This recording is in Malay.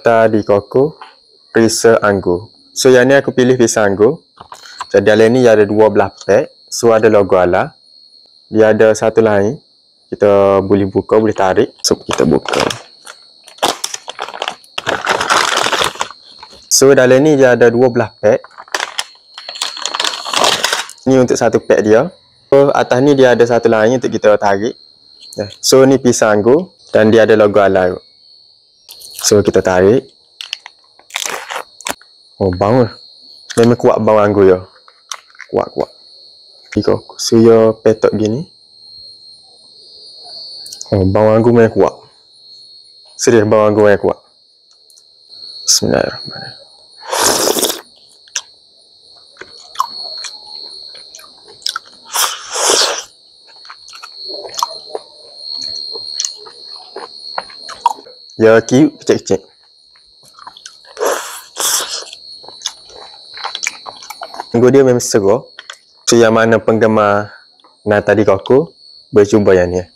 Tadi koko pisang anggur. So yang ni aku pilih pisang anggur. Jadi dalam ni ada 12 pack. So ada logo ala. Dia ada satu lain. Kita boleh buka, boleh tarik. So kita buka. So dalam ni dia ada 12 pack. Ni untuk satu pack dia. So atas ni dia ada satu lain untuk kita tarik. So ni pisang anggur dan dia ada logo ala. So kita tarik. Oh, bau. Memang kuat bau anggur ya. Kuat. Tengok. So ya petok gini. Oh, bau anggur memang kuat. Serius bau anggur memang kuat. Bismillahirrahmanirrahim. Ya cute, kecil-kecil. Anggur dia memang segar. So yang mana penggemar nata di koko, boleh cuba yang ni.